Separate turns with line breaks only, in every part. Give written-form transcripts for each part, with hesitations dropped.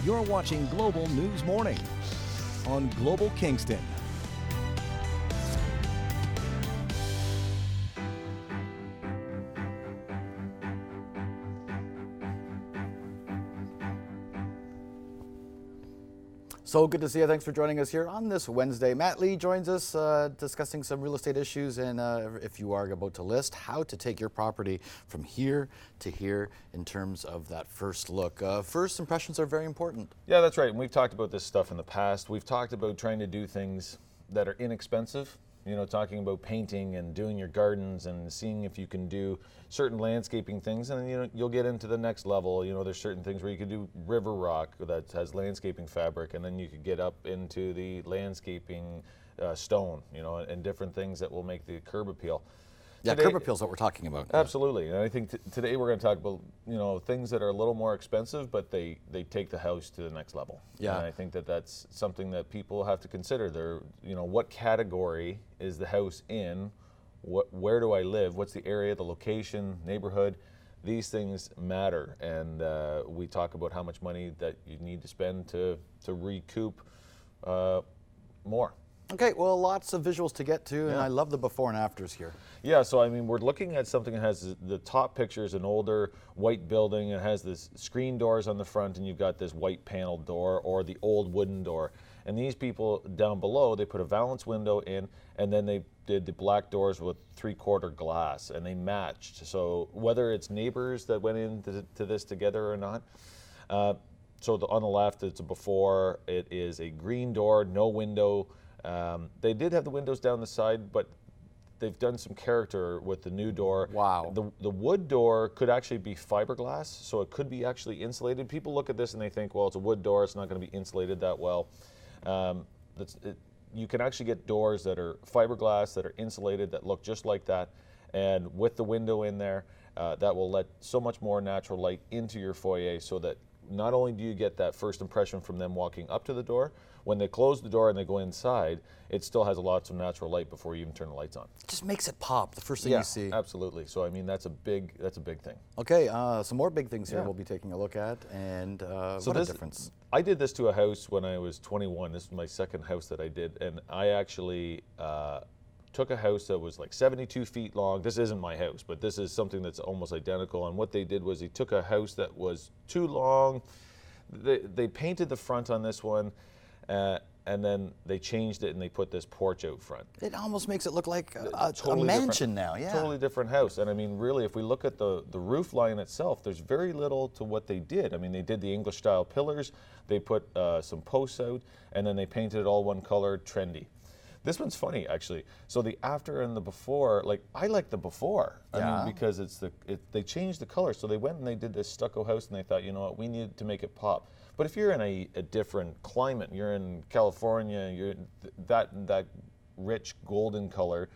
You're watching Global News Morning on Global Kingston. So good to see you. Thanks for joining us here on this Wednesday. Matt Lee joins us discussing some real estate issues and if you are about to list, how to take your property from here to here in terms of that first look. First impressions are very important.
Yeah, that's right. And we've talked about this stuff in the past. We've talked about trying to do things that are inexpensive. You know, talking about painting and doing your gardens and seeing if you can do certain landscaping things, and you know, you'll get into the next level. You know, there's certain things where you could do river rock that has landscaping fabric, and then you could get up into the landscaping stone, you know, and different things that will make the curb appeal.
Yeah, curb appeal is what we're talking about.
Absolutely, and I think today we're going to talk about, you know, things that are a little more expensive, but they take the house to the next level.
Yeah,
and I think that that's something that people have to consider. They're, you know, what category is the house in? Where do I live? What's the area, the location, neighborhood? These things matter, and we talk about how much money that you need to spend to recoup more.
Okay, well, lots of visuals to get to, and I love the before and afters here.
Yeah, so I mean, we're looking at something that has the top picture is an older white building. It has this screen doors on the front, and you've got this white paneled door or the old wooden door. And these people down below, they put a valance window in, and then they did the black doors with 3/4 glass, and they matched. So whether it's neighbors that went into this together or not. So on the left, it's a before. It is a green door, no window. They did have the windows down the side, but they've done some character with the new door.
Wow.
The wood door could actually be fiberglass, so it could be actually insulated. People look at this and they think, well, it's a wood door, it's not going to be insulated that well. You can actually get doors that are fiberglass, that are insulated, that look just like that. And with the window in there, that will let so much more natural light into your foyer, so that not only do you get that first impression from them walking up to the door, when they close the door and they go inside, it still has lots of natural light before you even turn the lights on.
It just makes it pop, the first thing you see.
Absolutely. So I mean, that's a big thing.
Okay, some more big things here we'll be taking a look at, and
so
what a difference.
I did this to a house when I was 21. This is my second house that I did, and I actually took a house that was like 72 feet long. This isn't my house, but this is something that's almost identical. And what they did was, he took a house that was too long. They painted the front on this one, and then they changed it and they put this porch out front.
It almost makes it look like
totally
a mansion now,
Totally different house. And I mean, really, if we look at the roof line itself, there's very little to what they did. I mean, they did the English style pillars, they put some posts out, and then they painted it all one color, trendy. This one's funny, actually. So the after and the before, like, I like the before. I mean, because they changed the color. So they went and they did this stucco house, and they thought, you know what, we need to make it pop. But if you're in a different climate, you're in California, you're that rich golden color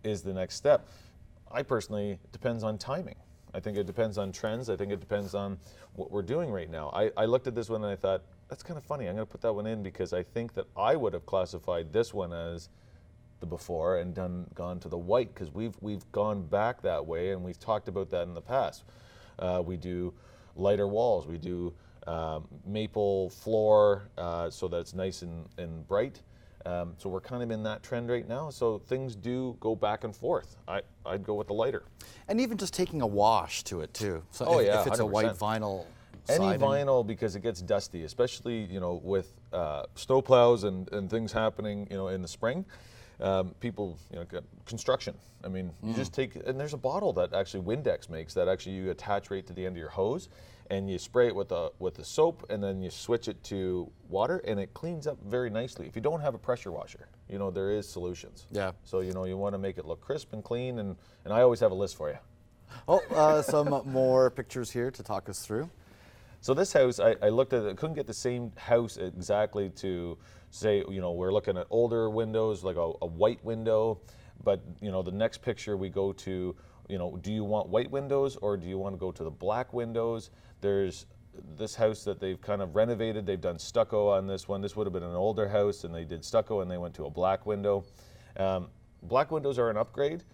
is the next step. I personally, it depends on timing. I think it depends on trends. I think it depends on what we're doing right now. I looked at this one and I thought, that's kind of funny. I'm going to put that one in because I think that I would have classified this one as the before and gone to the white, because we've gone back that way, and we've talked about that in the past. We do lighter walls. We do maple floor, so that it's nice and bright. So we're kind of in that trend right now. So things do go back and forth. I'd go with the lighter.
And even just taking a wash to it too. So if it's 100%. A white vinyl.
Any vinyl, because it gets dusty, especially, you know, with snowplows and things happening, you know, in the spring. People, you know, construction. I mean, you just take, and there's a bottle that actually Windex makes that actually you attach right to the end of your hose, and you spray it with the soap, and then you switch it to water, and it cleans up very nicely. If you don't have a pressure washer, you know, there is solutions.
Yeah.
So, you know, you want to make it look crisp and clean, and I always have a list for you.
Oh, some more pictures here to talk us through.
So this house, I looked at it, couldn't get the same house exactly to say, you know, we're looking at older windows, like a white window, but, you know, the next picture we go to, you know, do you want white windows or do you want to go to the black windows? There's this house that they've kind of renovated. They've done stucco on this one. This would have been an older house, and they did stucco and they went to a black window. Black windows are an upgrade,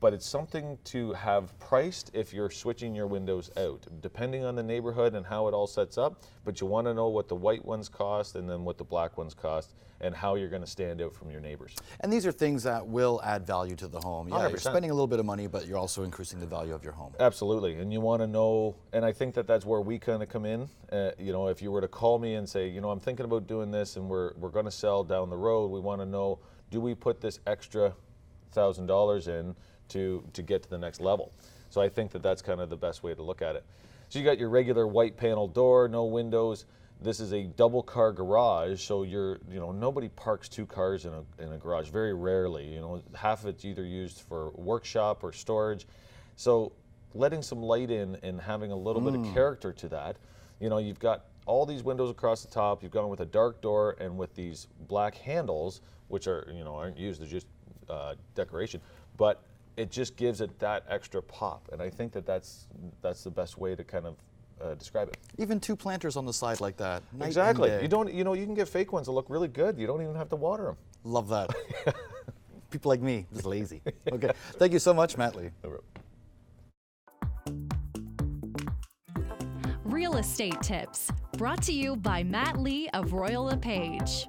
but it's something to have priced if you're switching your windows out, depending on the neighborhood and how it all sets up. But you want to know what the white ones cost and then what the black ones cost and how you're going to stand out from your neighbors.
And these are things that will add value to the home. Yeah, you're
100%.
spending a little bit of money, but you're also increasing the value of your home.
Absolutely, and you want to know, and I think that that's where we kind of come in. You know, if you were to call me and say, you know, I'm thinking about doing this and we're going to sell down the road, we want to know, do we put this extra $1,000 in to get to the next level? So I think that that's kind of the best way to look at it. So you got your regular white panel door, no windows. This is a double car garage, so nobody parks 2 cars in a garage, very rarely. You know, half of it's either used for workshop or storage. So letting some light in and having a little bit of character to that. You know, you've got all these windows across the top, you've gone with a dark door and with these black handles, which are, aren't used, they're just decoration, but it just gives it that extra pop. And I think that that's the best way to kind of describe it.
Even 2 planters on the side like that. Night
Exactly.
and day.
You don't, you can get fake ones that look really good. You don't even have to water them.
Love that. People like me, just lazy. Okay, thank you so much, Matt Lee.
Real estate tips brought to you by Matt Lee of Royal LePage.